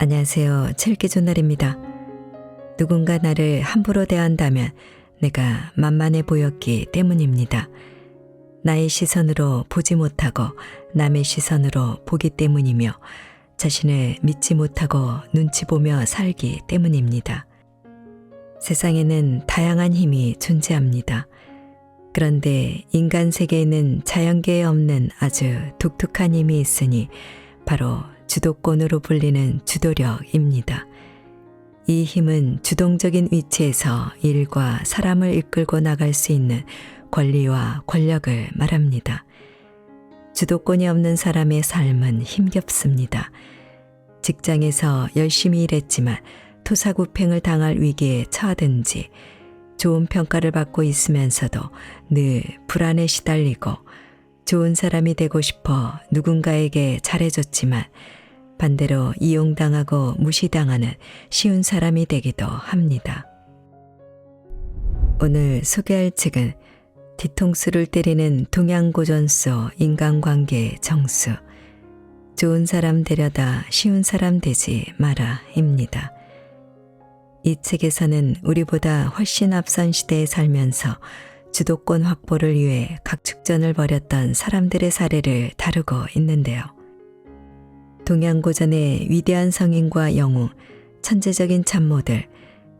안녕하세요. 칠기조날입니다. 누군가 나를 함부로 대한다면 내가 만만해 보였기 때문입니다. 나의 시선으로 보지 못하고 남의 시선으로 보기 때문이며 자신을 믿지 못하고 눈치 보며 살기 때문입니다. 세상에는 다양한 힘이 존재합니다. 그런데 인간 세계에는 자연계에 없는 아주 독특한 힘이 있으니 바로 주도권으로 불리는 주도력입니다. 이 힘은 주동적인 위치에서 일과 사람을 이끌고 나갈 수 있는 권리와 권력을 말합니다. 주도권이 없는 사람의 삶은 힘겹습니다. 직장에서 열심히 일했지만 토사구팽을 당할 위기에 처하든지 좋은 평가를 받고 있으면서도 늘 불안에 시달리고 좋은 사람이 되고 싶어 누군가에게 잘해줬지만 반대로 이용당하고 무시당하는 쉬운 사람이 되기도 합니다. 오늘 소개할 책은 뒤통수를 때리는 동양고전서 인간관계의 정수, 좋은 사람 되려다 쉬운 사람 되지 마라입니다. 이 책에서는 우리보다 훨씬 앞선 시대에 살면서 주도권 확보를 위해 각축전을 벌였던 사람들의 사례를 다루고 있는데요. 동양고전의 위대한 성인과 영웅, 천재적인 참모들,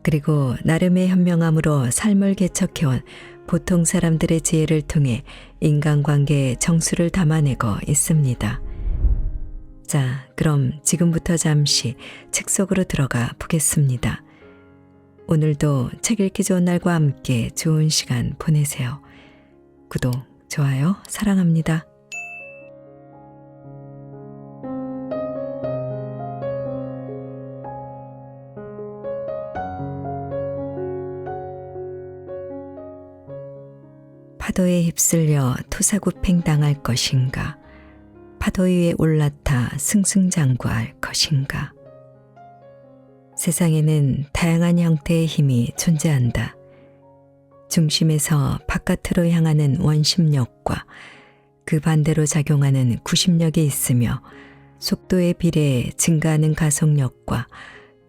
그리고 나름의 현명함으로 삶을 개척해온 보통 사람들의 지혜를 통해 인간관계의 정수를 담아내고 있습니다. 자, 그럼 지금부터 잠시 책 속으로 들어가 보겠습니다. 오늘도 책 읽기 좋은 날과 함께 좋은 시간 보내세요. 구독, 좋아요, 사랑합니다. 파도에 휩쓸려 토사구팽 당할 것인가? 파도 위에 올라타 승승장구할 것인가? 세상에는 다양한 형태의 힘이 존재한다. 중심에서 바깥으로 향하는 원심력과 그 반대로 작용하는 구심력이 있으며 속도에 비례해 증가하는 가속력과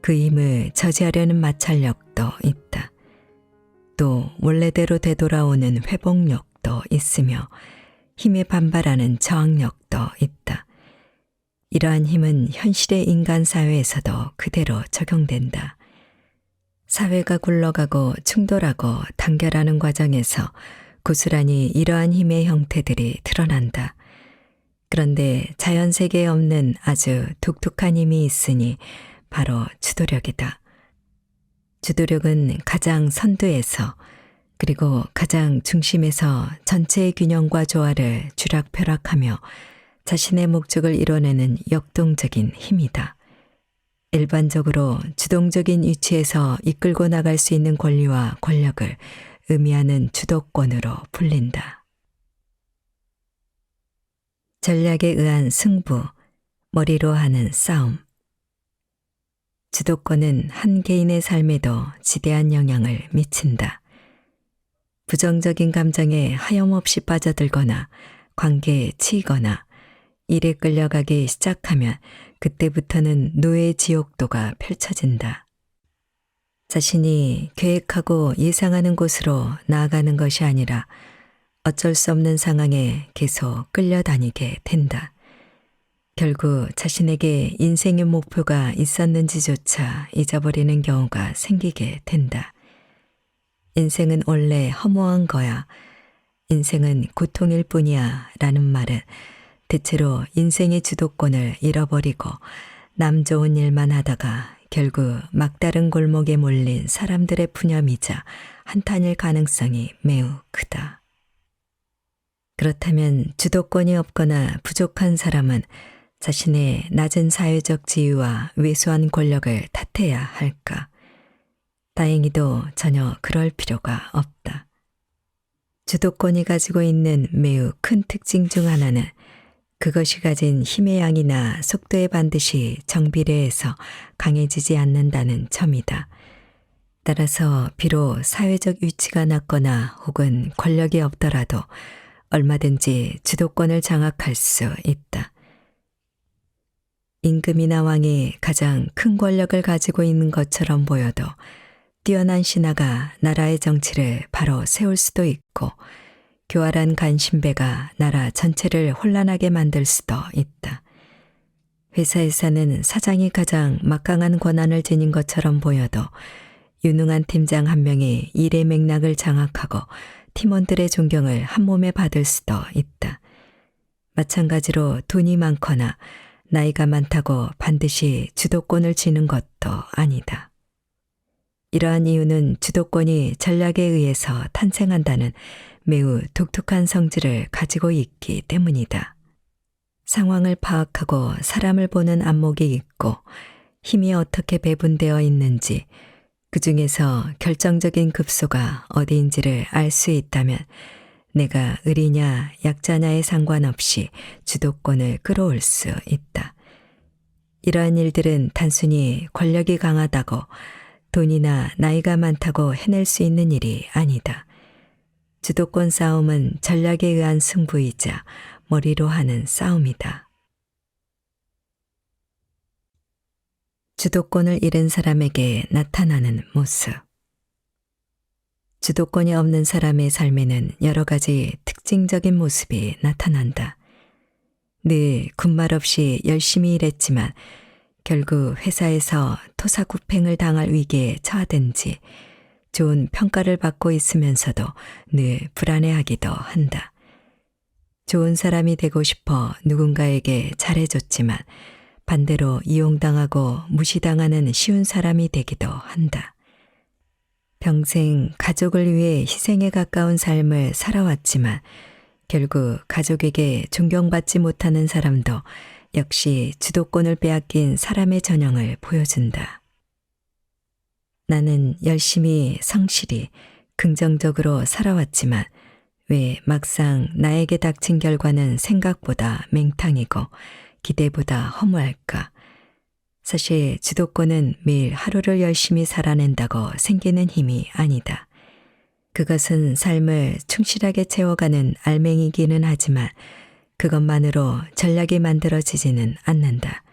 그 힘을 저지하려는 마찰력도 있다. 또 원래대로 되돌아오는 회복력도 있으며 힘에 반발하는 저항력도 있다. 이러한 힘은 현실의 인간 사회에서도 그대로 적용된다. 사회가 굴러가고 충돌하고 단결하는 과정에서 고스란히 이러한 힘의 형태들이 드러난다. 그런데 자연 세계에 없는 아주 독특한 힘이 있으니 바로 주도력이다. 주도력은 가장 선두에서 그리고 가장 중심에서 전체의 균형과 조화를 쥐락펴락하며 자신의 목적을 이뤄내는 역동적인 힘이다. 일반적으로 주동적인 위치에서 이끌고 나갈 수 있는 권리와 권력을 의미하는 주도권으로 불린다. 전략에 의한 승부, 머리로 하는 싸움. 주도권은 한 개인의 삶에도 지대한 영향을 미친다. 부정적인 감정에 하염없이 빠져들거나 관계에 치이거나 일에 끌려가기 시작하면 그때부터는 노예의 지옥도가 펼쳐진다. 자신이 계획하고 예상하는 곳으로 나아가는 것이 아니라 어쩔 수 없는 상황에 계속 끌려다니게 된다. 결국 자신에게 인생의 목표가 있었는지조차 잊어버리는 경우가 생기게 된다. 인생은 원래 허무한 거야. 인생은 고통일 뿐이야 라는 말은 대체로 인생의 주도권을 잃어버리고 남 좋은 일만 하다가 결국 막다른 골목에 몰린 사람들의 푸념이자 한탄일 가능성이 매우 크다. 그렇다면 주도권이 없거나 부족한 사람은 자신의 낮은 사회적 지위와 왜소한 권력을 탓해야 할까? 다행히도 전혀 그럴 필요가 없다. 주도권이 가지고 있는 매우 큰 특징 중 하나는 그것이 가진 힘의 양이나 속도에 반드시 정비례해서 강해지지 않는다는 점이다. 따라서 비록 사회적 위치가 낮거나 혹은 권력이 없더라도 얼마든지 주도권을 장악할 수 있다. 임금이나 왕이 가장 큰 권력을 가지고 있는 것처럼 보여도 뛰어난 신하가 나라의 정치를 바로 세울 수도 있고 교활한 간신배가 나라 전체를 혼란하게 만들 수도 있다. 회사에서는 사장이 가장 막강한 권한을 지닌 것처럼 보여도 유능한 팀장 한 명이 일의 맥락을 장악하고 팀원들의 존경을 한 몸에 받을 수도 있다. 마찬가지로 돈이 많거나 나이가 많다고 반드시 주도권을 쥐는 것도 아니다. 이러한 이유는 주도권이 전략에 의해서 탄생한다는 매우 독특한 성질을 가지고 있기 때문이다. 상황을 파악하고 사람을 보는 안목이 있고 힘이 어떻게 배분되어 있는지 그 중에서 결정적인 급소가 어디인지를 알 수 있다면 내가 의리냐 약자냐에 상관없이 주도권을 끌어올 수 있다. 이러한 일들은 단순히 권력이 강하다고 돈이나 나이가 많다고 해낼 수 있는 일이 아니다. 주도권 싸움은 전략에 의한 승부이자 머리로 하는 싸움이다. 주도권을 잃은 사람에게 나타나는 모습. 주도권이 없는 사람의 삶에는 여러 가지 특징적인 모습이 나타난다. 늘 군말 없이 열심히 일했지만 결국 회사에서 토사구팽을 당할 위기에 처하든지 좋은 평가를 받고 있으면서도 늘 불안해하기도 한다. 좋은 사람이 되고 싶어 누군가에게 잘해줬지만 반대로 이용당하고 무시당하는 쉬운 사람이 되기도 한다. 평생 가족을 위해 희생에 가까운 삶을 살아왔지만 결국 가족에게 존경받지 못하는 사람도 역시 주도권을 빼앗긴 사람의 전형을 보여준다. 나는 열심히 성실히 긍정적으로 살아왔지만 왜 막상 나에게 닥친 결과는 생각보다 맹탕이고 기대보다 허무할까? 사실 주도권은 매일 하루를 열심히 살아낸다고 생기는 힘이 아니다. 그것은 삶을 충실하게 채워가는 알맹이기는 하지만 그것만으로 전략이 만들어지지는 않는다.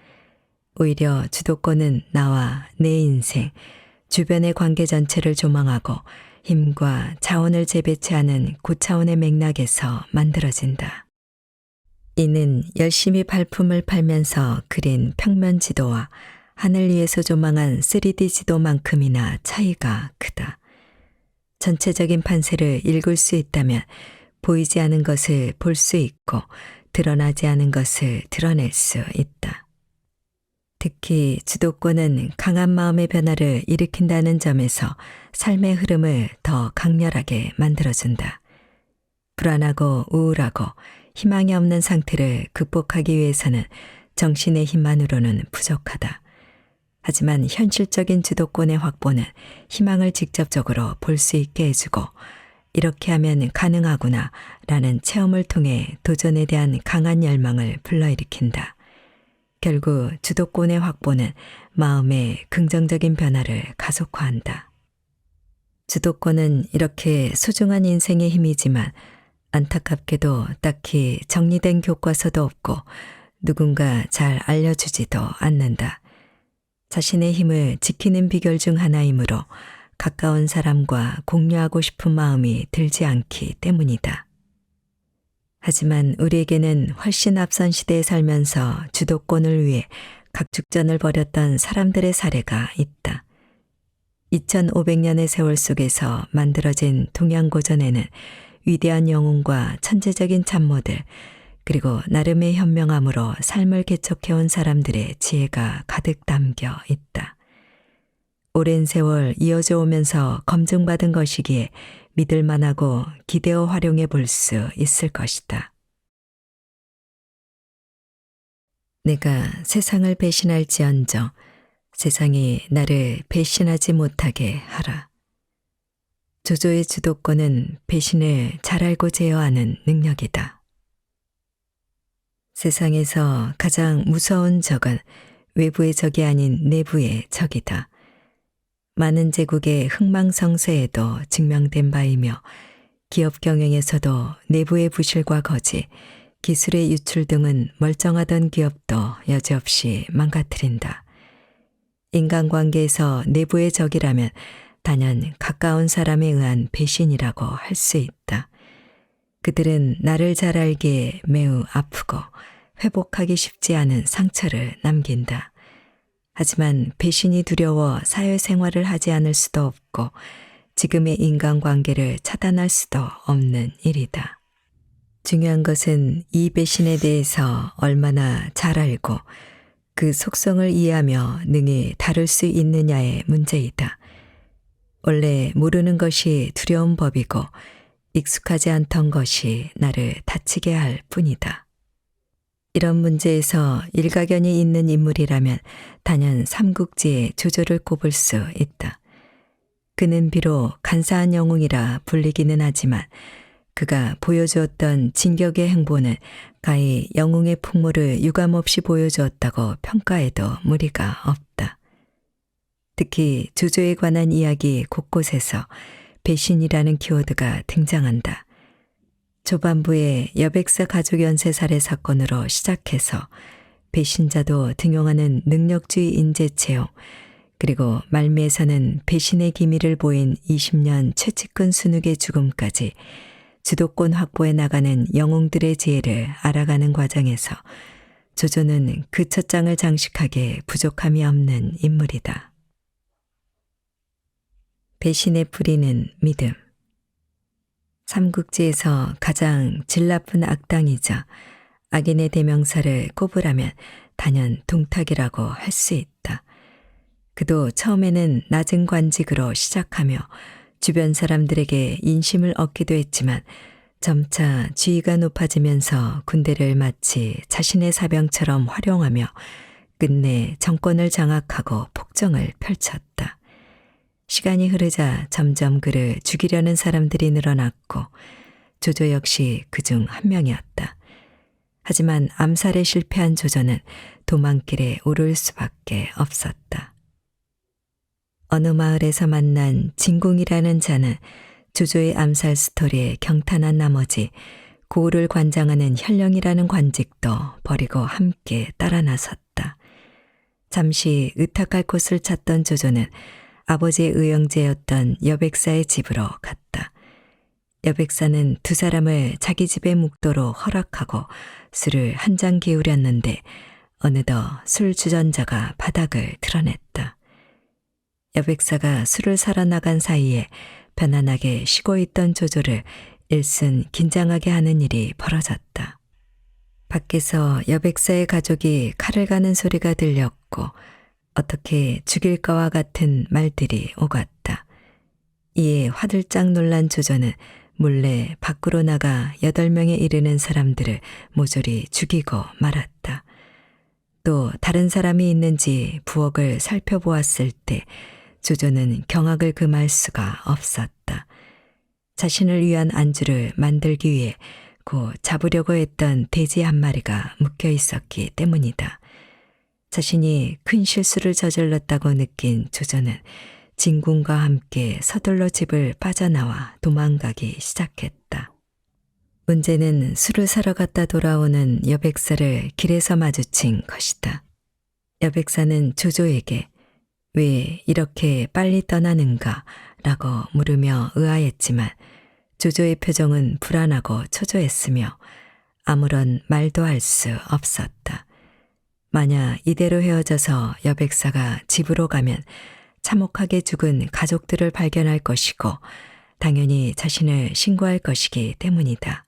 오히려 주도권은 나와 내 인생, 주변의 관계 전체를 조망하고 힘과 자원을 재배치하는 고차원의 맥락에서 만들어진다. 이는 열심히 발품을 팔면서 그린 평면 지도와 하늘 위에서 조망한 3D 지도만큼이나 차이가 크다. 전체적인 판세를 읽을 수 있다면 보이지 않은 것을 볼 수 있고 드러나지 않은 것을 드러낼 수 있다. 특히 주도권은 강한 마음의 변화를 일으킨다는 점에서 삶의 흐름을 더 강렬하게 만들어준다. 불안하고 우울하고 희망이 없는 상태를 극복하기 위해서는 정신의 힘만으로는 부족하다. 하지만 현실적인 주도권의 확보는 희망을 직접적으로 볼 수 있게 해주고 이렇게 하면 가능하구나 라는 체험을 통해 도전에 대한 강한 열망을 불러일으킨다. 결국 주도권의 확보는 마음의 긍정적인 변화를 가속화한다. 주도권은 이렇게 소중한 인생의 힘이지만 안타깝게도 딱히 정리된 교과서도 없고 누군가 잘 알려주지도 않는다. 자신의 힘을 지키는 비결 중 하나이므로 가까운 사람과 공유하고 싶은 마음이 들지 않기 때문이다. 하지만 우리에게는 훨씬 앞선 시대에 살면서 주도권을 위해 각축전을 벌였던 사람들의 사례가 있다. 2500년의 세월 속에서 만들어진 동양고전에는 위대한 영웅과 천재적인 참모들, 그리고 나름의 현명함으로 삶을 개척해온 사람들의 지혜가 가득 담겨 있다. 오랜 세월 이어져 오면서 검증받은 것이기에 믿을만하고 기대어 활용해 볼 수 있을 것이다. 내가 세상을 배신할지언정 세상이 나를 배신하지 못하게 하라. 조조의 주도권은 배신을 잘 알고 제어하는 능력이다. 세상에서 가장 무서운 적은 외부의 적이 아닌 내부의 적이다. 많은 제국의 흥망성쇠에도 증명된 바이며 기업 경영에서도 내부의 부실과 거짓, 기술의 유출 등은 멀쩡하던 기업도 여지없이 망가뜨린다. 인간관계에서 내부의 적이라면 단연 가까운 사람에 의한 배신이라고 할 수 있다. 그들은 나를 잘 알기에 매우 아프고 회복하기 쉽지 않은 상처를 남긴다. 하지만 배신이 두려워 사회생활을 하지 않을 수도 없고 지금의 인간관계를 차단할 수도 없는 일이다. 중요한 것은 이 배신에 대해서 얼마나 잘 알고 그 속성을 이해하며 능히 다룰 수 있느냐의 문제이다. 원래 모르는 것이 두려운 법이고 익숙하지 않던 것이 나를 다치게 할 뿐이다. 이런 문제에서 일가견이 있는 인물이라면 단연 삼국지의 조조를 꼽을 수 있다. 그는 비록 간사한 영웅이라 불리기는 하지만 그가 보여주었던 진격의 행보는 가히 영웅의 풍모를 유감없이 보여주었다고 평가해도 무리가 없다. 특히 조조에 관한 이야기 곳곳에서 배신이라는 키워드가 등장한다. 초반부에 여백사 가족 연쇄 살해 사건으로 시작해서 배신자도 등용하는 능력주의 인재 채용, 그리고 말미에서는 배신의 기미를 보인 20년 최측근 순욱의 죽음까지 주도권 확보해 나가는 영웅들의 지혜를 알아가는 과정에서 조조는 그 첫 장을 장식하기에 부족함이 없는 인물이다. 배신의 뿌리는 믿음. 삼국지에서 가장 질 나쁜 악당이자 악인의 대명사를 꼽으라면 단연 동탁이라고 할 수 있다. 그도 처음에는 낮은 관직으로 시작하며 주변 사람들에게 인심을 얻기도 했지만 점차 지위가 높아지면서 군대를 마치 자신의 사병처럼 활용하며 끝내 정권을 장악하고 폭정을 펼쳤다. 시간이 흐르자 점점 그를 죽이려는 사람들이 늘어났고 조조 역시 그중 한 명이었다. 하지만 암살에 실패한 조조는 도망길에 오를 수밖에 없었다. 어느 마을에서 만난 진궁이라는 자는 조조의 암살 스토리에 경탄한 나머지 고을을 관장하는 현령이라는 관직도 버리고 함께 따라 나섰다. 잠시 의탁할 곳을 찾던 조조는 아버지의 의형제였던 여백사의 집으로 갔다. 여백사는 두 사람을 자기 집에 묵도록 허락하고 술을 한 잔 기울였는데 어느덧 술 주전자가 바닥을 드러냈다. 여백사가 술을 사러 나간 사이에 편안하게 쉬고 있던 조조를 일순 긴장하게 하는 일이 벌어졌다. 밖에서 여백사의 가족이 칼을 가는 소리가 들렸고 어떻게 죽일까와 같은 말들이 오갔다. 이에 화들짝 놀란 조조는 몰래 밖으로 나가 8명에 이르는 사람들을 모조리 죽이고 말았다. 또 다른 사람이 있는지 부엌을 살펴보았을 때 조조는 경악을 금할 수가 없었다. 자신을 위한 안주를 만들기 위해 곧 잡으려고 했던 돼지 한 마리가 묶여 있었기 때문이다. 자신이 큰 실수를 저질렀다고 느낀 조조는 진군과 함께 서둘러 집을 빠져나와 도망가기 시작했다. 문제는 술을 사러 갔다 돌아오는 여백사를 길에서 마주친 것이다. 여백사는 조조에게 왜 이렇게 빨리 떠나는가 라고 물으며 의아했지만 조조의 표정은 불안하고 초조했으며 아무런 말도 할 수 없었다. 만약 이대로 헤어져서 여백사가 집으로 가면 참혹하게 죽은 가족들을 발견할 것이고 당연히 자신을 신고할 것이기 때문이다.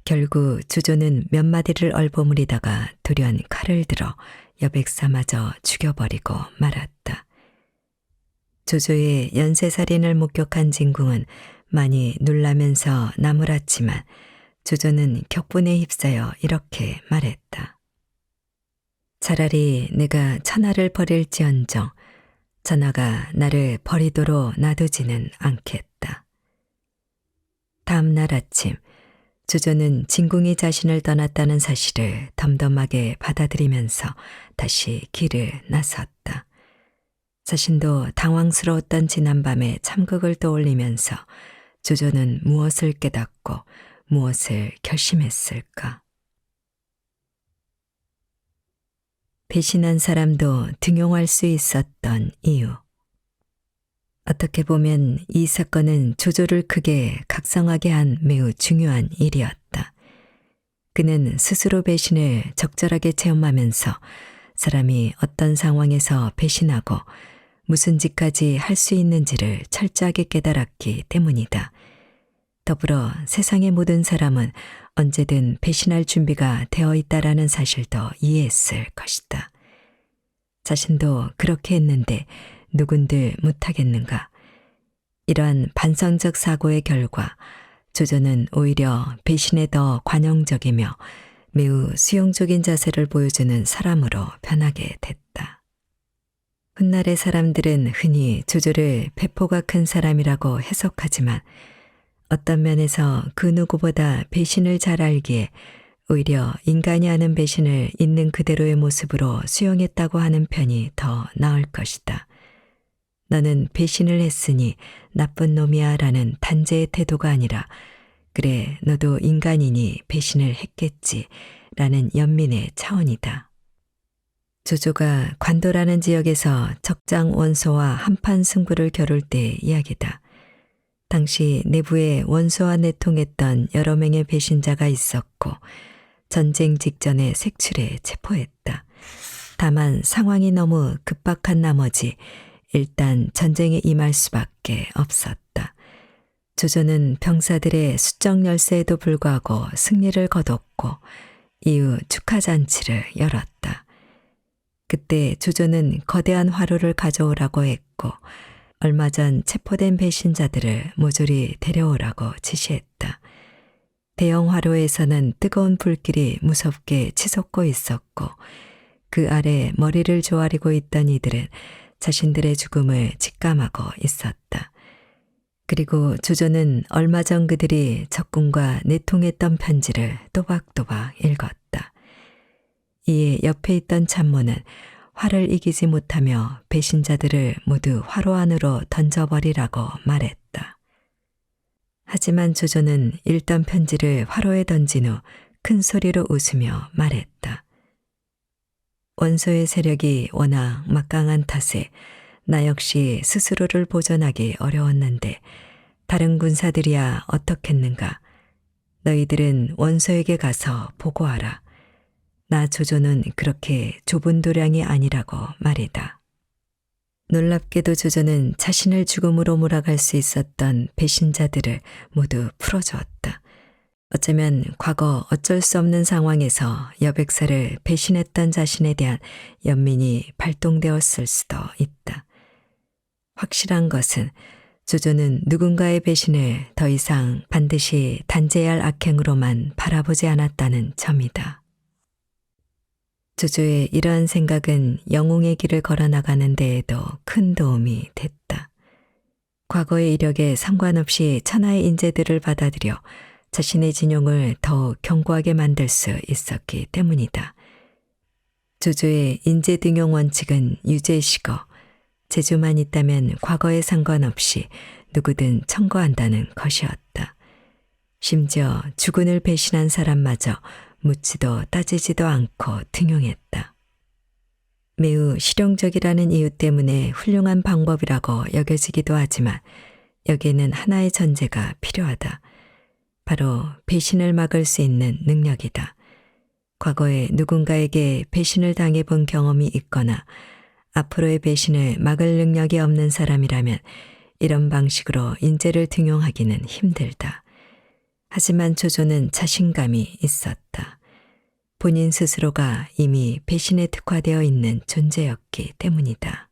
결국 조조는 몇 마디를 얼버무리다가 돌연 칼을 들어 여백사마저 죽여버리고 말았다. 조조의 연쇄살인을 목격한 진궁은 많이 놀라면서 나무랐지만 조조는 격분에 휩싸여 이렇게 말했다. 차라리 내가 천하를 버릴지언정 천하가 나를 버리도록 놔두지는 않겠다. 다음 날 아침 조조는 진궁이 자신을 떠났다는 사실을 덤덤하게 받아들이면서 다시 길을 나섰다. 자신도 당황스러웠던 지난밤의 참극을 떠올리면서 조조는 무엇을 깨닫고 무엇을 결심했을까? 배신한 사람도 등용할 수 있었던 이유. 어떻게 보면 이 사건은 조조를 크게 각성하게 한 매우 중요한 일이었다. 그는 스스로 배신을 적절하게 체험하면서 사람이 어떤 상황에서 배신하고 무슨 짓까지 할 수 있는지를 철저하게 깨달았기 때문이다. 더불어 세상의 모든 사람은 언제든 배신할 준비가 되어 있다라는 사실도 이해했을 것이다. 자신도 그렇게 했는데 누군들 못하겠는가? 이러한 반성적 사고의 결과 조조는 오히려 배신에 더 관용적이며 매우 수용적인 자세를 보여주는 사람으로 변하게 됐다. 훗날의 사람들은 흔히 조조를 배포가 큰 사람이라고 해석하지만 어떤 면에서 그 누구보다 배신을 잘 알기에 오히려 인간이 하는 배신을 있는 그대로의 모습으로 수용했다고 하는 편이 더 나을 것이다. 너는 배신을 했으니 나쁜 놈이야 라는 단죄의 태도가 아니라 그래 너도 인간이니 배신을 했겠지 라는 연민의 차원이다. 조조가 관도라는 지역에서 적장 원소와 한판 승부를 겨룰 때의 이야기다. 당시 내부에 원소와 내통했던 여러 명의 배신자가 있었고 전쟁 직전에 색출에 체포했다. 다만 상황이 너무 급박한 나머지 일단 전쟁에 임할 수밖에 없었다. 조조는 병사들의 수적 열세에도 불구하고 승리를 거뒀고 이후 축하잔치를 열었다. 그때 조조는 거대한 화로를 가져오라고 했고 얼마 전 체포된 배신자들을 모조리 데려오라고 지시했다. 대형 화로에서는 뜨거운 불길이 무섭게 치솟고 있었고 그 아래 머리를 조아리고 있던 이들은 자신들의 죽음을 직감하고 있었다. 그리고 조조는 얼마 전 그들이 적군과 내통했던 편지를 또박또박 읽었다. 이에 옆에 있던 참모는 화를 이기지 못하며 배신자들을 모두 화로 안으로 던져버리라고 말했다. 하지만 조조는 읽던 편지를 화로에 던진 후 큰 소리로 웃으며 말했다. 원소의 세력이 워낙 막강한 탓에 나 역시 스스로를 보존하기 어려웠는데 다른 군사들이야 어떻겠는가. 너희들은 원소에게 가서 보고하라. 나 조조는 그렇게 좁은 도량이 아니라고 말이다. 놀랍게도 조조는 자신을 죽음으로 몰아갈 수 있었던 배신자들을 모두 풀어주었다. 어쩌면 과거 어쩔 수 없는 상황에서 여백사를 배신했던 자신에 대한 연민이 발동되었을 수도 있다. 확실한 것은 조조는 누군가의 배신을 더 이상 반드시 단죄해야 할 악행으로만 바라보지 않았다는 점이다. 조조의 이러한 생각은 영웅의 길을 걸어나가는 데에도 큰 도움이 됐다. 과거의 이력에 상관없이 천하의 인재들을 받아들여 자신의 진용을 더욱 견고하게 만들 수 있었기 때문이다. 조조의 인재 등용 원칙은 유죄시고 재주만 있다면 과거에 상관없이 누구든 청구한다는 것이었다. 심지어 주군을 배신한 사람마저 묻지도 따지지도 않고 등용했다. 매우 실용적이라는 이유 때문에 훌륭한 방법이라고 여겨지기도 하지만 여기에는 하나의 전제가 필요하다. 바로 배신을 막을 수 있는 능력이다. 과거에 누군가에게 배신을 당해본 경험이 있거나 앞으로의 배신을 막을 능력이 없는 사람이라면 이런 방식으로 인재를 등용하기는 힘들다. 하지만 조조는 자신감이 있었다. 본인 스스로가 이미 배신에 특화되어 있는 존재였기 때문이다.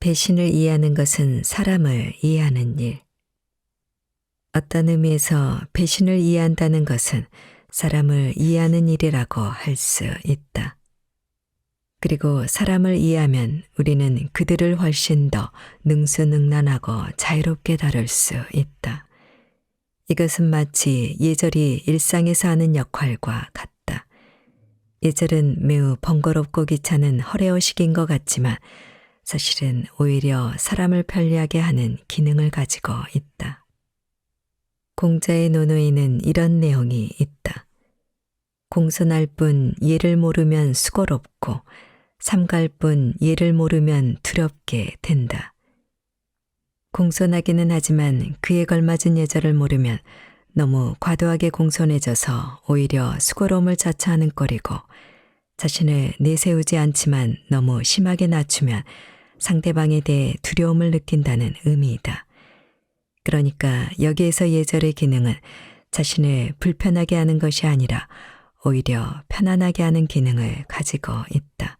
배신을 이해하는 것은 사람을 이해하는 일. 어떤 의미에서 배신을 이해한다는 것은 사람을 이해하는 일이라고 할 수 있다. 그리고 사람을 이해하면 우리는 그들을 훨씬 더 능수능란하고 자유롭게 다룰 수 있다. 이것은 마치 예절이 일상에서 하는 역할과 같다. 예절은 매우 번거롭고 귀찮은 허례허식인 것 같지만 사실은 오히려 사람을 편리하게 하는 기능을 가지고 있다. 공자의 논어에는 이런 내용이 있다. 공손할 뿐 예를 모르면 수고롭고 삼갈 뿐 예를 모르면 두렵게 된다. 공손하기는 하지만 그에 걸맞은 예절을 모르면 너무 과도하게 공손해져서 오히려 수고로움을 자처하는 꼴이고 자신을 내세우지 않지만 너무 심하게 낮추면 상대방에 대해 두려움을 느낀다는 의미이다. 그러니까 여기에서 예절의 기능은 자신을 불편하게 하는 것이 아니라 오히려 편안하게 하는 기능을 가지고 있다.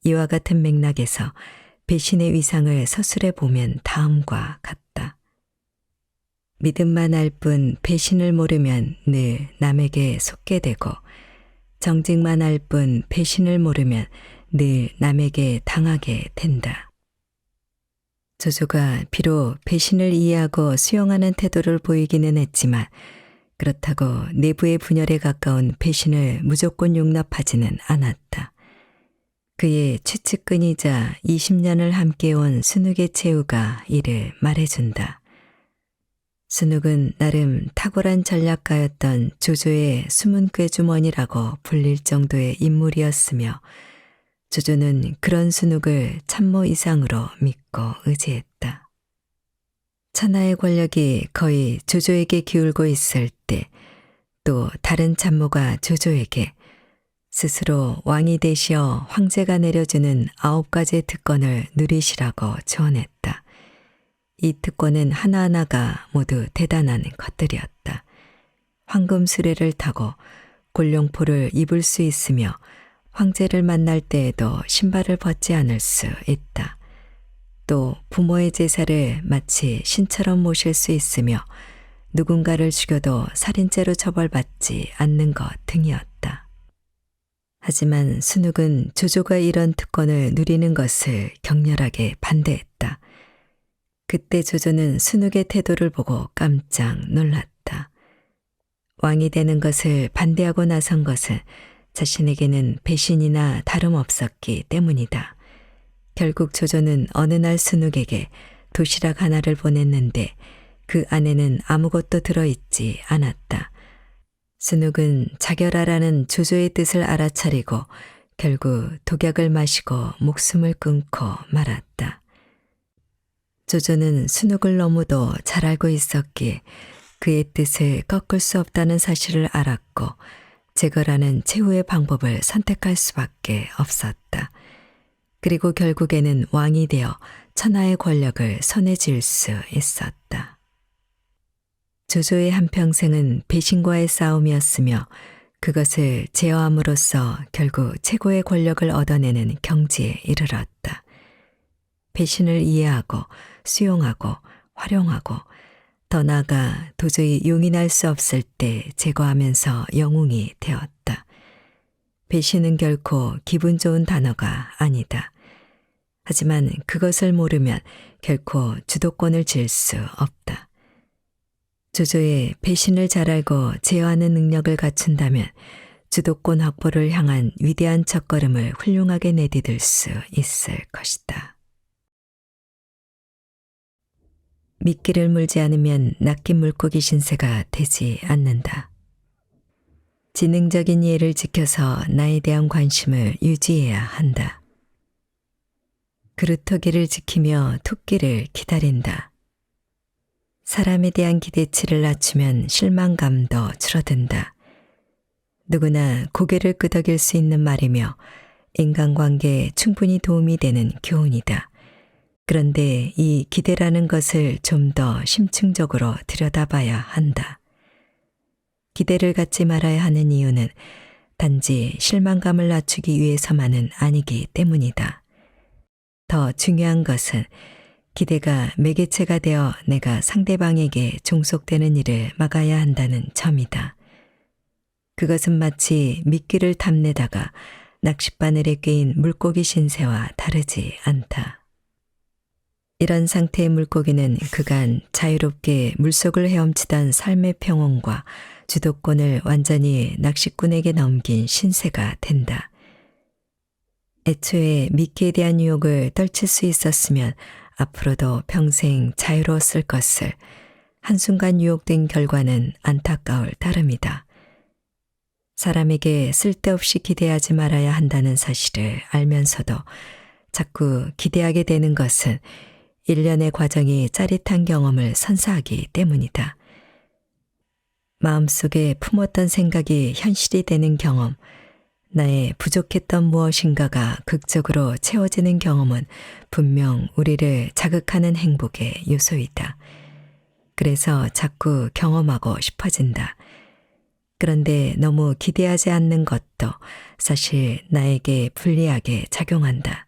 이와 같은 맥락에서 배신의 위상을 서술해 보면 다음과 같다. 믿음만 할 뿐 배신을 모르면 늘 남에게 속게 되고 정직만 할 뿐 배신을 모르면 늘 남에게 당하게 된다. 조조가 비록 배신을 이해하고 수용하는 태도를 보이기는 했지만 그렇다고 내부의 분열에 가까운 배신을 무조건 용납하지는 않았다. 그의 최측근이자 20년을 함께온 순욱의 최후가 이를 말해준다. 순욱은 나름 탁월한 전략가였던 조조의 숨은 꾀주머니라고 불릴 정도의 인물이었으며 조조는 그런 순욱을 참모 이상으로 믿고 의지했다. 천하의 권력이 거의 조조에게 기울고 있을 때 또 다른 참모가 조조에게 스스로 왕이 되시어 황제가 내려주는 9가지의 특권을 누리시라고 조언했다. 이 특권은 하나하나가 모두 대단한 것들이었다. 황금 수레를 타고 곤룡포를 입을 수 있으며 황제를 만날 때에도 신발을 벗지 않을 수 있다. 또 부모의 제사를 마치 신처럼 모실 수 있으며 누군가를 죽여도 살인죄로 처벌받지 않는 것 등이었다. 하지만 순욱은 조조가 이런 특권을 누리는 것을 격렬하게 반대했다. 그때 조조는 순욱의 태도를 보고 깜짝 놀랐다. 왕이 되는 것을 반대하고 나선 것은 자신에게는 배신이나 다름없었기 때문이다. 결국 조조는 어느 날 순욱에게 도시락 하나를 보냈는데 그 안에는 아무것도 들어있지 않았다. 순욱은 자결하라는 조조의 뜻을 알아차리고 결국 독약을 마시고 목숨을 끊고 말았다. 조조는 순욱을 너무도 잘 알고 있었기에 그의 뜻을 꺾을 수 없다는 사실을 알았고 제거라는 최후의 방법을 선택할 수밖에 없었다. 그리고 결국에는 왕이 되어 천하의 권력을 손에 쥘 수 있었다. 조조의 한평생은 배신과의 싸움이었으며 그것을 제어함으로써 결국 최고의 권력을 얻어내는 경지에 이르렀다. 배신을 이해하고 수용하고 활용하고 더 나아가 도저히 용인할 수 없을 때 제거하면서 영웅이 되었다. 배신은 결코 기분 좋은 단어가 아니다. 하지만 그것을 모르면 결코 주도권을 쥘 수 없다. 조조의 배신을 잘 알고 제어하는 능력을 갖춘다면 주도권 확보를 향한 위대한 첫걸음을 훌륭하게 내디딜 수 있을 것이다. 미끼를 물지 않으면 낚인 물고기 신세가 되지 않는다. 지능적인 예를 지켜서 나에 대한 관심을 유지해야 한다. 그루터기를 지키며 토끼를 기다린다. 사람에 대한 기대치를 낮추면 실망감도 줄어든다. 누구나 고개를 끄덕일 수 있는 말이며 인간관계에 충분히 도움이 되는 교훈이다. 그런데 이 기대라는 것을 좀 더 심층적으로 들여다봐야 한다. 기대를 갖지 말아야 하는 이유는 단지 실망감을 낮추기 위해서만은 아니기 때문이다. 더 중요한 것은 기대가 매개체가 되어 내가 상대방에게 종속되는 일을 막아야 한다는 점이다. 그것은 마치 미끼를 탐내다가 낚싯바늘에 꿰인 물고기 신세와 다르지 않다. 이런 상태의 물고기는 그간 자유롭게 물속을 헤엄치던 삶의 평온과 주도권을 완전히 낚시꾼에게 넘긴 신세가 된다. 애초에 미끼에 대한 유혹을 떨칠 수 있었으면 앞으로도 평생 자유로웠을 것을 한순간 유혹된 결과는 안타까울 따름이다. 사람에게 쓸데없이 기대하지 말아야 한다는 사실을 알면서도 자꾸 기대하게 되는 것은 일련의 과정이 짜릿한 경험을 선사하기 때문이다. 마음속에 품었던 생각이 현실이 되는 경험, 나의 부족했던 무엇인가가 극적으로 채워지는 경험은 분명 우리를 자극하는 행복의 요소이다. 그래서 자꾸 경험하고 싶어진다. 그런데 너무 기대하지 않는 것도 사실 나에게 불리하게 작용한다.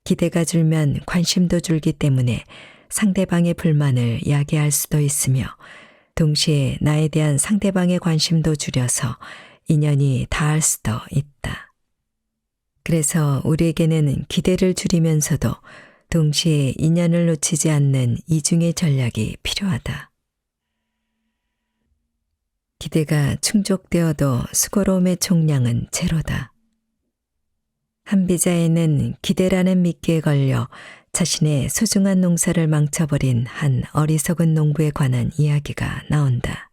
기대가 줄면 관심도 줄기 때문에 상대방의 불만을 야기할 수도 있으며 동시에 나에 대한 상대방의 관심도 줄여서 인연이 닿을 수도 있다. 그래서 우리에게는 기대를 줄이면서도 동시에 인연을 놓치지 않는 이중의 전략이 필요하다. 기대가 충족되어도 수고로움의 총량은 제로다. 한 비자에는 기대라는 미끼에 걸려 자신의 소중한 농사를 망쳐버린 한 어리석은 농부에 관한 이야기가 나온다.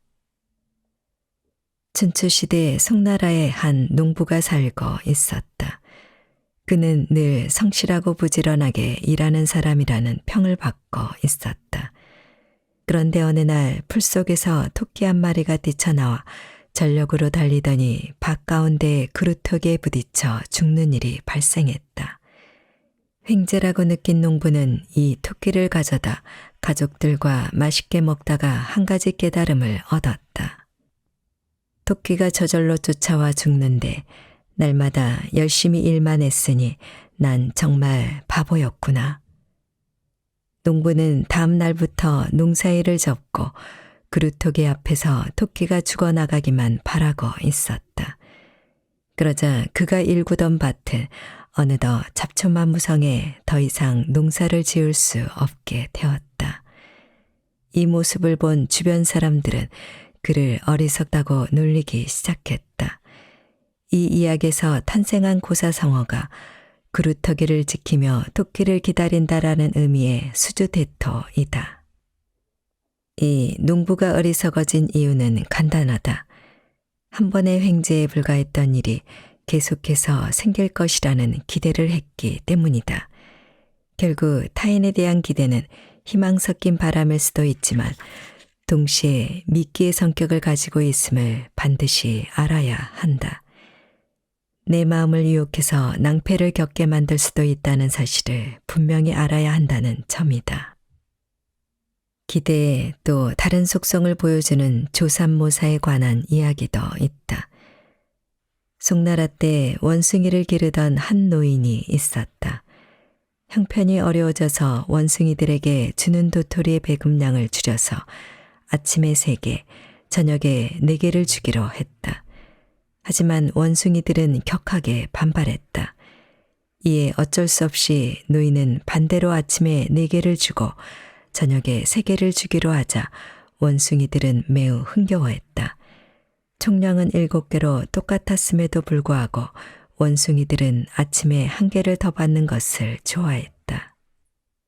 춘추시대 송나라에 한 농부가 살고 있었다. 그는 늘 성실하고 부지런하게 일하는 사람이라는 평을 받고 있었다. 그런데 어느 날 풀 속에서 토끼 한 마리가 뛰쳐나와 전력으로 달리더니 밭 가운데 그루터기에 부딪혀 죽는 일이 발생했다. 횡재라고 느낀 농부는 이 토끼를 가져다 가족들과 맛있게 먹다가 한 가지 깨달음을 얻었다. 토끼가 저절로 쫓아와 죽는데 날마다 열심히 일만 했으니 난 정말 바보였구나. 농부는 다음 날부터 농사일을 접고 그루터기 앞에서 토끼가 죽어나가기만 바라고 있었다. 그러자 그가 일구던 밭은 어느덧 잡초만 무성해 더 이상 농사를 지을 수 없게 되었다. 이 모습을 본 주변 사람들은 그를 어리석다고 놀리기 시작했다. 이 이야기에서 탄생한 고사성어가 그루터기를 지키며 토끼를 기다린다라는 의미의 수주대토이다. 이 농부가 어리석어진 이유는 간단하다. 한 번의 횡재에 불과했던 일이 계속해서 생길 것이라는 기대를 했기 때문이다. 결국 타인에 대한 기대는 희망 섞인 바람일 수도 있지만 동시에 미끼의 성격을 가지고 있음을 반드시 알아야 한다. 내 마음을 유혹해서 낭패를 겪게 만들 수도 있다는 사실을 분명히 알아야 한다는 점이다. 기대에 또 다른 속성을 보여주는 조삼모사에 관한 이야기도 있다. 송나라 때 원숭이를 기르던 한 노인이 있었다. 형편이 어려워져서 원숭이들에게 주는 도토리의 배급량을 줄여서 아침에 3개, 저녁에 4개를 주기로 했다. 하지만 원숭이들은 격하게 반발했다. 이에 어쩔 수 없이 노인은 반대로 아침에 4개를 주고 저녁에 3개를 주기로 하자 원숭이들은 매우 흥겨워했다. 총량은 7개로 똑같았음에도 불구하고 원숭이들은 아침에 1개를 더 받는 것을 좋아했다.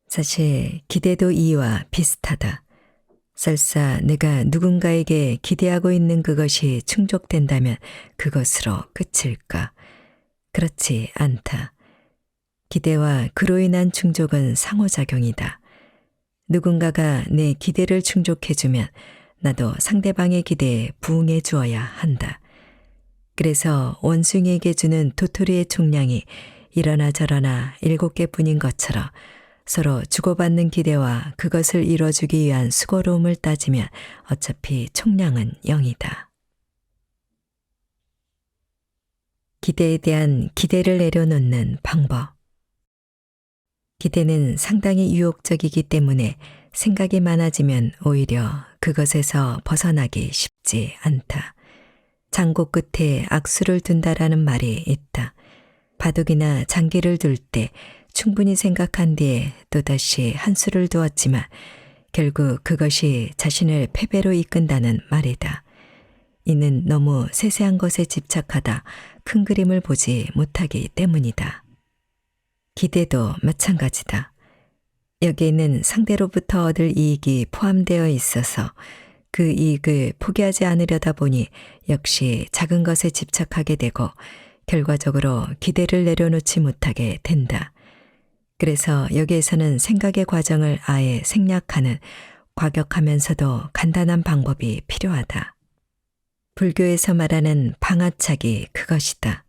사실 기대도 이와 비슷하다. 설사 내가 누군가에게 기대하고 있는 그것이 충족된다면 그것으로 끝일까? 그렇지 않다. 기대와 그로 인한 충족은 상호작용이다. 누군가가 내 기대를 충족해주면 나도 상대방의 기대에 부응해 주어야 한다. 그래서 원숭이에게 주는 도토리의 총량이 이러나 저러나 7개뿐인 것처럼 서로 주고받는 기대와 그것을 이뤄주기 위한 수고로움을 따지면 어차피 총량은 0이다. 기대에 대한 기대를 내려놓는 방법. 기대는 상당히 유혹적이기 때문에 생각이 많아지면 오히려 그것에서 벗어나기 쉽지 않다. 장고 끝에 악수를 둔다라는 말이 있다. 바둑이나 장기를 둘 때 충분히 생각한 뒤에 또다시 한 수를 두었지만 결국 그것이 자신을 패배로 이끈다는 말이다. 이는 너무 세세한 것에 집착하다 큰 그림을 보지 못하기 때문이다. 기대도 마찬가지다. 여기에는 상대로부터 얻을 이익이 포함되어 있어서 그 이익을 포기하지 않으려다 보니 역시 작은 것에 집착하게 되고 결과적으로 기대를 내려놓지 못하게 된다. 그래서 여기에서는 생각의 과정을 아예 생략하는 과격하면서도 간단한 방법이 필요하다. 불교에서 말하는 방아착이 그것이다.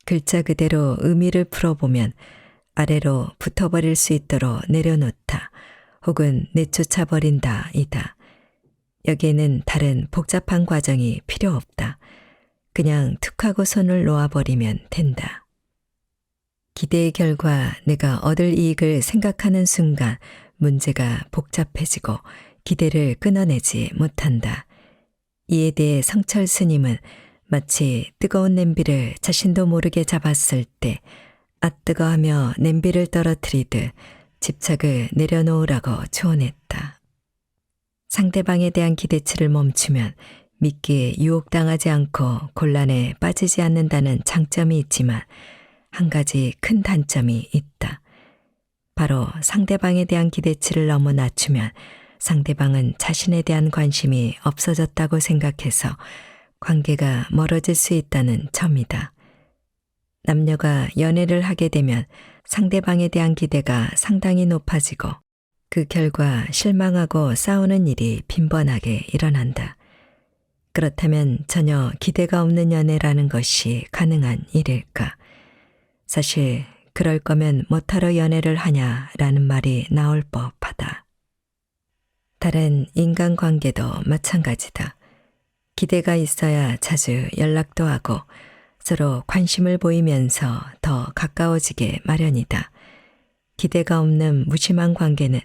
글자 그대로 의미를 풀어보면 아래로 붙어버릴 수 있도록 내려놓다 혹은 내쫓아버린다 이다. 여기에는 다른 복잡한 과정이 필요 없다. 그냥 툭 하고 손을 놓아버리면 된다. 기대의 결과 내가 얻을 이익을 생각하는 순간 문제가 복잡해지고 기대를 끊어내지 못한다. 이에 대해 성철 스님은 마치 뜨거운 냄비를 자신도 모르게 잡았을 때 아 뜨거 하며 냄비를 떨어뜨리듯 집착을 내려놓으라고 조언했다. 상대방에 대한 기대치를 멈추면 믿기에 유혹당하지 않고 곤란에 빠지지 않는다는 장점이 있지만 한 가지 큰 단점이 있다. 바로 상대방에 대한 기대치를 너무 낮추면 상대방은 자신에 대한 관심이 없어졌다고 생각해서 관계가 멀어질 수 있다는 점이다. 남녀가 연애를 하게 되면 상대방에 대한 기대가 상당히 높아지고 그 결과 실망하고 싸우는 일이 빈번하게 일어난다. 그렇다면 전혀 기대가 없는 연애라는 것이 가능한 일일까? 사실 그럴 거면 뭐하러 연애를 하냐라는 말이 나올 법하다. 다른 인간관계도 마찬가지다. 기대가 있어야 자주 연락도 하고 서로 관심을 보이면서 더 가까워지게 마련이다. 기대가 없는 무심한 관계는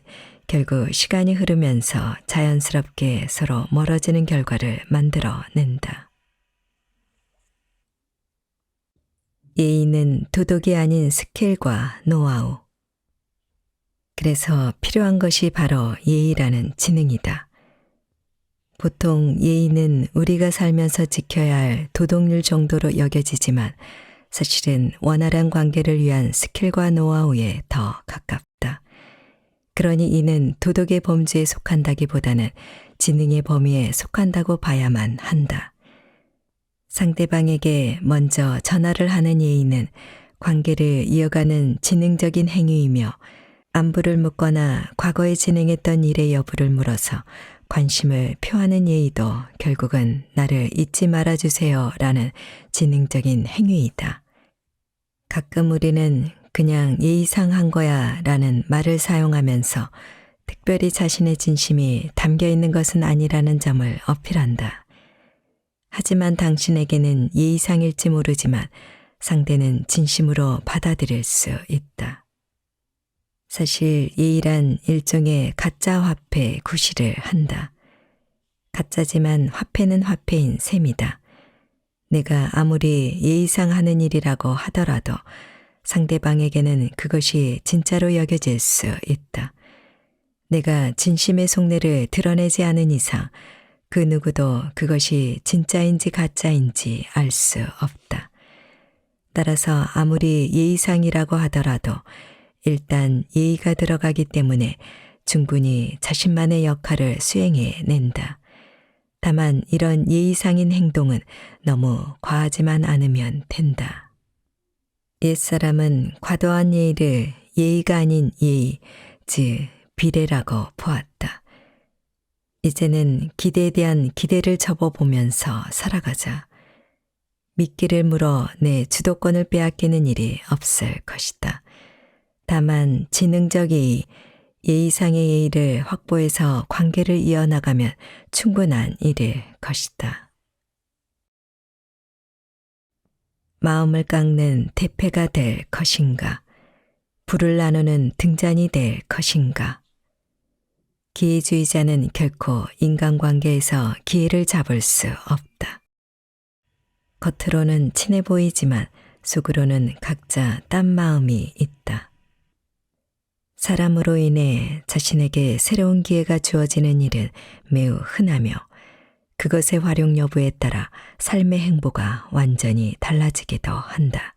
결국 시간이 흐르면서 자연스럽게 서로 멀어지는 결과를 만들어낸다. 예의는 도덕이 아닌 스킬과 노하우. 그래서 필요한 것이 바로 예의라는 지능이다. 보통 예의는 우리가 살면서 지켜야 할 도덕률 정도로 여겨지지만 사실은 원활한 관계를 위한 스킬과 노하우에 더 가깝다. 그러니 이는 도덕의 범주에 속한다기보다는 지능의 범위에 속한다고 봐야만 한다. 상대방에게 먼저 전화를 하는 예의는 관계를 이어가는 지능적인 행위이며 안부를 묻거나 과거에 진행했던 일의 여부를 물어서 관심을 표하는 예의도 결국은 나를 잊지 말아주세요 라는 지능적인 행위이다. 가끔 우리는 그냥 예의상 한 거야 라는 말을 사용하면서 특별히 자신의 진심이 담겨 있는 것은 아니라는 점을 어필한다. 하지만 당신에게는 예의상일지 모르지만 상대는 진심으로 받아들일 수 있다. 사실 예의란 일종의 가짜 화폐 구실을 한다. 가짜지만 화폐는 화폐인 셈이다. 내가 아무리 예의상 하는 일이라고 하더라도 상대방에게는 그것이 진짜로 여겨질 수 있다. 내가 진심의 속내를 드러내지 않은 이상 그 누구도 그것이 진짜인지 가짜인지 알 수 없다. 따라서 아무리 예의상이라고 하더라도 일단 예의가 들어가기 때문에 충분히 자신만의 역할을 수행해낸다. 다만 이런 예의상인 행동은 너무 과하지만 않으면 된다. 옛사람은 과도한 예의를 예의가 아닌 예의, 즉 비례라고 보았다. 이제는 기대에 대한 기대를 접어보면서 살아가자. 미끼를 물어 내 주도권을 빼앗기는 일이 없을 것이다. 다만 지능적 예의, 예의상의 예의를 확보해서 관계를 이어나가면 충분한 일일 것이다. 마음을 깎는 대패가 될 것인가? 불을 나누는 등잔이 될 것인가? 기회주의자는 결코 인간관계에서 기회를 잡을 수 없다. 겉으로는 친해 보이지만 속으로는 각자 딴 마음이 있다. 사람으로 인해 자신에게 새로운 기회가 주어지는 일은 매우 흔하며 그것의 활용 여부에 따라 삶의 행보가 완전히 달라지기도 한다.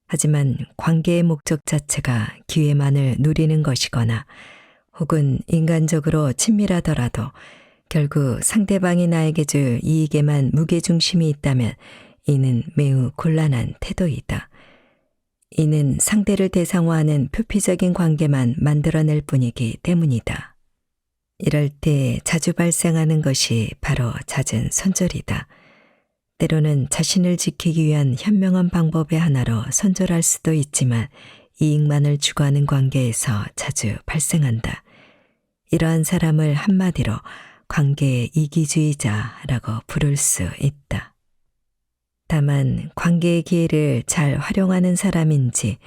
하지만 관계의 목적 자체가 기회만을 누리는 것이거나 혹은 인간적으로 친밀하더라도 결국 상대방이 나에게 줄 이익에만 무게중심이 있다면 이는 매우 곤란한 태도이다. 이는 상대를 대상화하는 표피적인 관계만 만들어낼 뿐이기 때문이다. 이럴 때 자주 발생하는 것이 바로 잦은 손절이다. 때로는 자신을 지키기 위한 현명한 방법의 하나로 손절할 수도 있지만 이익만을 추구하는 관계에서 자주 발생한다. 이러한 사람을 한마디로 관계의 이기주의자라고 부를 수 있다. 다만 관계의 기회를 잘 활용하는 사람인지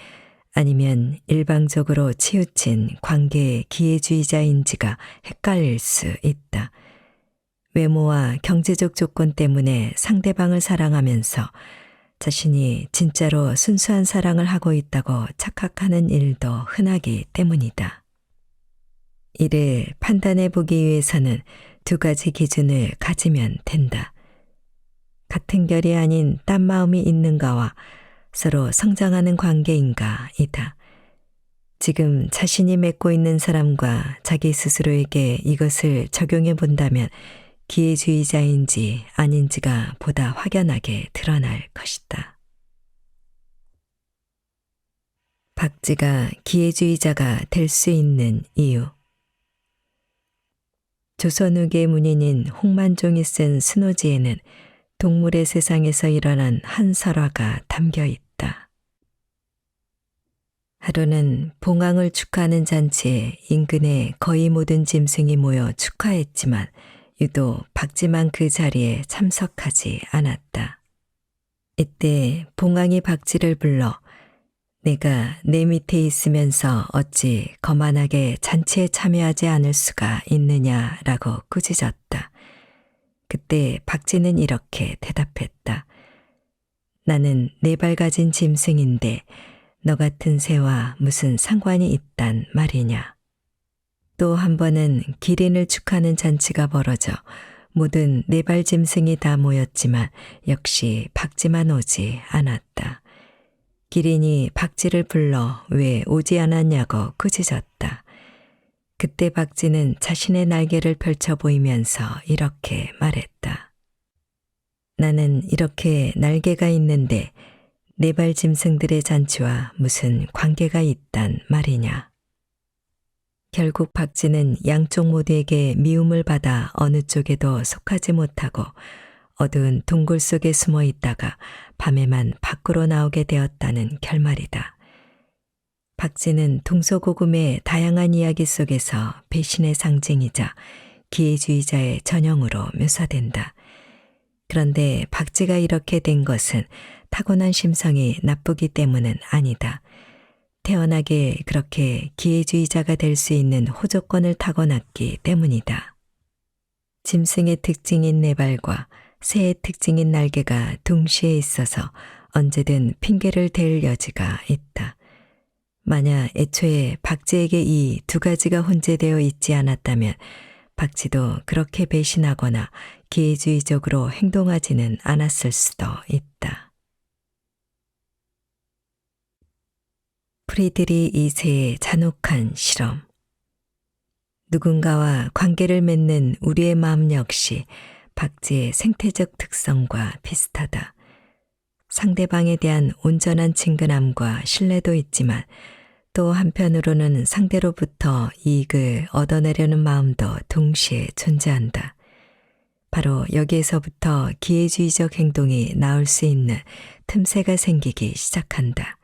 아니면 일방적으로 치우친 관계의 기회주의자인지가 헷갈릴 수 있다. 외모와 경제적 조건 때문에 상대방을 사랑하면서 자신이 진짜로 순수한 사랑을 하고 있다고 착각하는 일도 흔하기 때문이다. 이를 판단해 보기 위해서는 두 가지 기준을 가지면 된다. 같은 결이 아닌 딴 마음이 있는가와 서로 성장하는 관계인가이다. 지금 자신이 맺고 있는 사람과 자기 스스로에게 이것을 적용해 본다면 기회주의자인지 아닌지가 보다 확연하게 드러날 것이다. 박쥐가 기회주의자가 될 수 있는 이유. 조선 후기의 문인인 홍만종이 쓴 순호지에는 동물의 세상에서 일어난 한 설화가 담겨 있다. 하루는 봉황을 축하하는 잔치에 인근의 거의 모든 짐승이 모여 축하했지만 유독 박쥐만 그 자리에 참석하지 않았다. 이때 봉황이 박쥐를 불러 내가 내 밑에 있으면서 어찌 거만하게 잔치에 참여하지 않을 수가 있느냐라고 꾸짖었다. 그때 박쥐는 이렇게 대답했다. 나는 4발 가진 짐승인데 너 같은 새와 무슨 상관이 있단 말이냐. 또 한 번은 기린을 축하하는 잔치가 벌어져 모든 4발 짐승이 다 모였지만 역시 박쥐만 오지 않았다. 기린이 박쥐를 불러 왜 오지 않았냐고 꾸짖었다. 그때 박쥐는 자신의 날개를 펼쳐 보이면서 이렇게 말했다. 나는 이렇게 날개가 있는데 4발 짐승들의 잔치와 무슨 관계가 있단 말이냐. 결국 박쥐는 양쪽 모두에게 미움을 받아 어느 쪽에도 속하지 못하고 어두운 동굴 속에 숨어 있다가 밤에만 밖으로 나오게 되었다는 결말이다. 박쥐는 동서고금의 다양한 이야기 속에서 배신의 상징이자 기회주의자의 전형으로 묘사된다. 그런데 박쥐가 이렇게 된 것은 타고난 심성이 나쁘기 때문은 아니다. 태어나게 그렇게 기회주의자가 될 수 있는 호조건을 타고났기 때문이다. 짐승의 특징인 4발과 새의 특징인 날개가 동시에 있어서 언제든 핑계를 댈 여지가 있다. 만약 애초에 박쥐에게 이 2가지가 혼재되어 있지 않았다면 박쥐도 그렇게 배신하거나 기회주의적으로 행동하지는 않았을 수도 있다. 프리드리 2세의 잔혹한 실험. 누군가와 관계를 맺는 우리의 마음 역시 박쥐의 생태적 특성과 비슷하다. 상대방에 대한 온전한 친근함과 신뢰도 있지만 또 한편으로는 상대로부터 이익을 얻어내려는 마음도 동시에 존재한다. 바로 여기에서부터 기회주의적 행동이 나올 수 있는 틈새가 생기기 시작한다.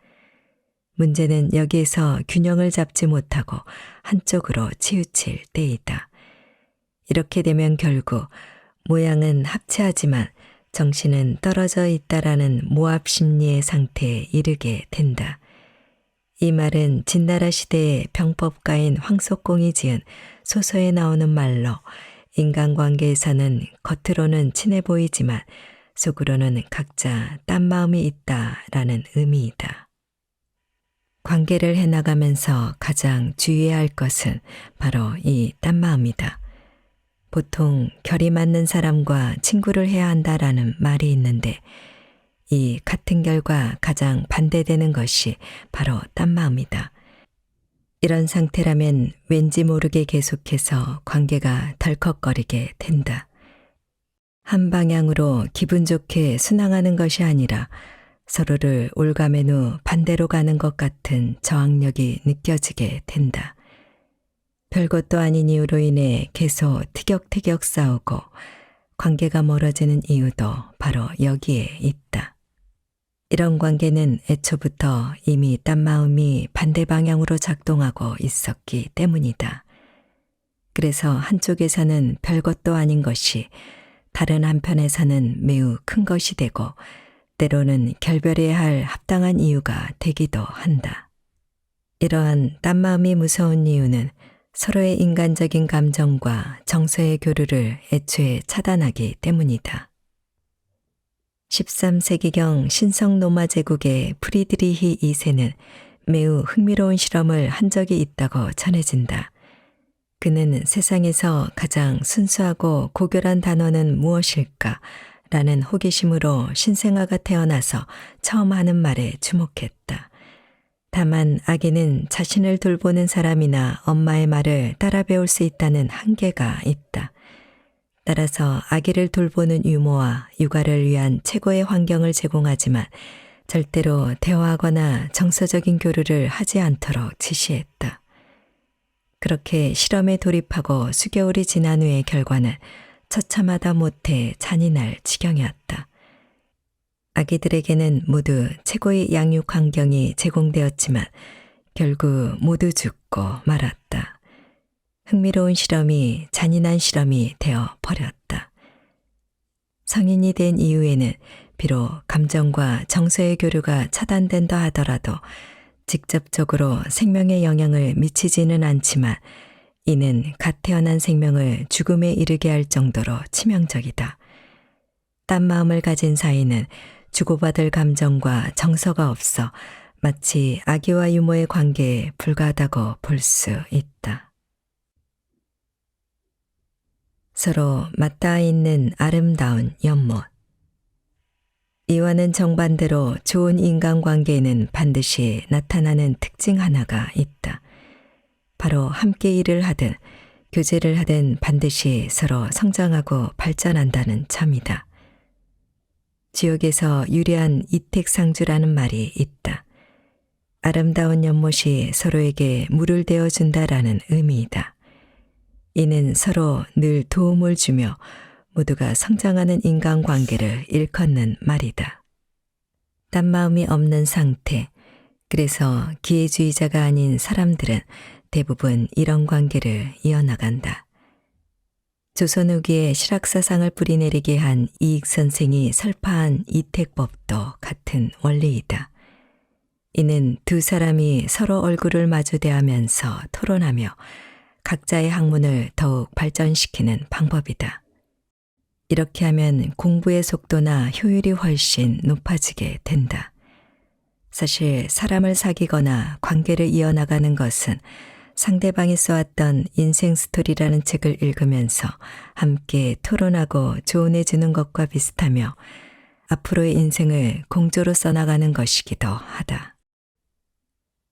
문제는 여기에서 균형을 잡지 못하고 한쪽으로 치우칠 때이다. 이렇게 되면 결국 모양은 합체하지만 정신은 떨어져 있다라는 모합 심리의 상태에 이르게 된다. 이 말은 진나라 시대의 병법가인 황석공이 지은 소설에 나오는 말로 인간관계에서는 겉으로는 친해 보이지만 속으로는 각자 딴 마음이 있다라는 의미이다. 관계를 해나가면서 가장 주의해야 할 것은 바로 이 딴 마음이다. 보통 결이 맞는 사람과 친구를 해야 한다라는 말이 있는데 이 같은 결과 가장 반대되는 것이 바로 딴 마음이다. 이런 상태라면 왠지 모르게 계속해서 관계가 덜컥거리게 된다. 한 방향으로 기분 좋게 순항하는 것이 아니라 서로를 올가맨 후 반대로 가는 것 같은 저항력이 느껴지게 된다. 별것도 아닌 이유로 인해 계속 티격태격 싸우고 관계가 멀어지는 이유도 바로 여기에 있다. 이런 관계는 애초부터 이미 딴 마음이 반대 방향으로 작동하고 있었기 때문이다. 그래서 한쪽에서는 별것도 아닌 것이 다른 한편에서는 매우 큰 것이 되고 때로는 결별해야 할 합당한 이유가 되기도 한다. 이러한 딴 마음이 무서운 이유는 서로의 인간적인 감정과 정서의 교류를 애초에 차단하기 때문이다. 13세기경 신성 로마 제국의 프리드리히 2세는 매우 흥미로운 실험을 한 적이 있다고 전해진다. 그는 세상에서 가장 순수하고 고결한 단어는 무엇일까? 라는 호기심으로 신생아가 태어나서 처음 하는 말에 주목했다. 다만 아기는 자신을 돌보는 사람이나 엄마의 말을 따라 배울 수 있다는 한계가 있다. 따라서 아기를 돌보는 유모와 육아를 위한 최고의 환경을 제공하지만 절대로 대화하거나 정서적인 교류를 하지 않도록 지시했다. 그렇게 실험에 돌입하고 수개월이 지난 후의 결과는 처참하다 못해 잔인할 지경이었다. 아기들에게는 모두 최고의 양육 환경이 제공되었지만 결국 모두 죽고 말았다. 흥미로운 실험이 잔인한 실험이 되어 버렸다. 성인이 된 이후에는 비록 감정과 정서의 교류가 차단된다 하더라도 직접적으로 생명에 영향을 미치지는 않지만 이는 갓 태어난 생명을 죽음에 이르게 할 정도로 치명적이다. 딴 마음을 가진 사이는 주고받을 감정과 정서가 없어 마치 아기와 유모의 관계에 불과하다고 볼 수 있다. 서로 맞닿아 있는 아름다운 연못. 이와는 정반대로 좋은 인간관계에는 반드시 나타나는 특징 하나가 있다. 바로 함께 일을 하든 교제를 하든 반드시 서로 성장하고 발전한다는 점이다. 지옥에서 유래한 이택상주라는 말이 있다. 아름다운 연못이 서로에게 물을 대어준다라는 의미이다. 이는 서로 늘 도움을 주며 모두가 성장하는 인간관계를 일컫는 말이다. 딴 마음이 없는 상태, 그래서 기회주의자가 아닌 사람들은 대부분 이런 관계를 이어나간다. 조선 후기에 실학사상을 뿌리내리게 한 이익 선생이 설파한 이택법도 같은 원리이다. 이는 두 사람이 서로 얼굴을 마주대하면서 토론하며 각자의 학문을 더욱 발전시키는 방법이다. 이렇게 하면 공부의 속도나 효율이 훨씬 높아지게 된다. 사실 사람을 사귀거나 관계를 이어나가는 것은 상대방이 써왔던 인생 스토리라는 책을 읽으면서 함께 토론하고 조언해 주는 것과 비슷하며 앞으로의 인생을 공조로 써나가는 것이기도 하다.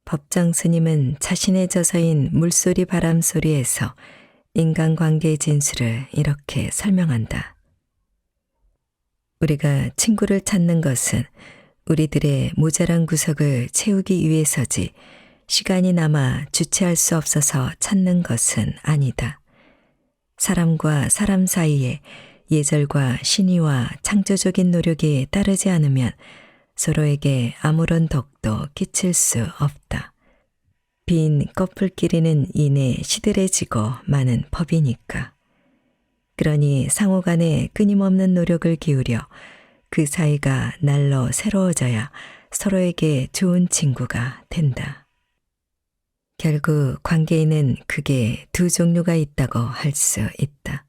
법정 스님은 자신의 저서인 물소리 바람소리에서 인간관계의 진수를 이렇게 설명한다. 우리가 친구를 찾는 것은 우리들의 모자란 구석을 채우기 위해서지 시간이 남아 주체할 수 없어서 찾는 것은 아니다. 사람과 사람 사이에 예절과 신의와 창조적인 노력이 따르지 않으면 서로에게 아무런 덕도 끼칠 수 없다. 빈 커플끼리는 이내 시들해지고 마는 법이니까. 그러니 상호간에 끊임없는 노력을 기울여 그 사이가 날로 새로워져야 서로에게 좋은 친구가 된다. 결국 관계에는 크게 두 종류가 있다고 할 수 있다.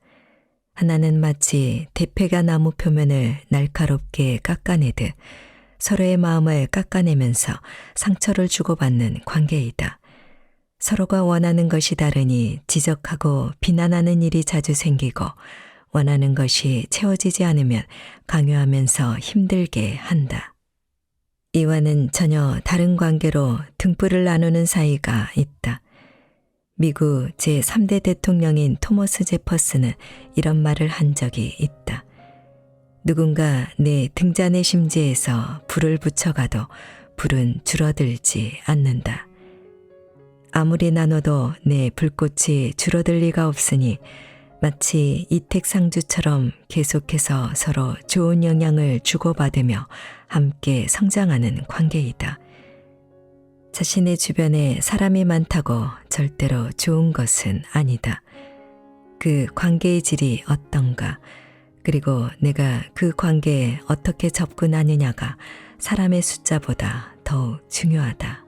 하나는 마치 대패가 나무 표면을 날카롭게 깎아내듯 서로의 마음을 깎아내면서 상처를 주고받는 관계이다. 서로가 원하는 것이 다르니 지적하고 비난하는 일이 자주 생기고 원하는 것이 채워지지 않으면 강요하면서 힘들게 한다. 이와는 전혀 다른 관계로 등불을 나누는 사이가 있다. 미국 제3대 대통령인 토머스 제퍼슨은 이런 말을 한 적이 있다. 누군가 내 등잔의 심지에서 불을 붙여가도 불은 줄어들지 않는다. 아무리 나눠도 내 불꽃이 줄어들 리가 없으니 마치 이택상주처럼 계속해서 서로 좋은 영향을 주고받으며 함께 성장하는 관계이다. 자신의 주변에 사람이 많다고 절대로 좋은 것은 아니다. 그 관계의 질이 어떤가, 그리고 내가 그 관계에 어떻게 접근하느냐가 사람의 숫자보다 더욱 중요하다.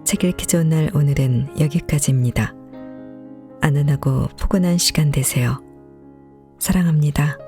책 읽기 좋은 날 오늘은 여기까지입니다. 안전하고 포근한 시간 되세요. 사랑합니다.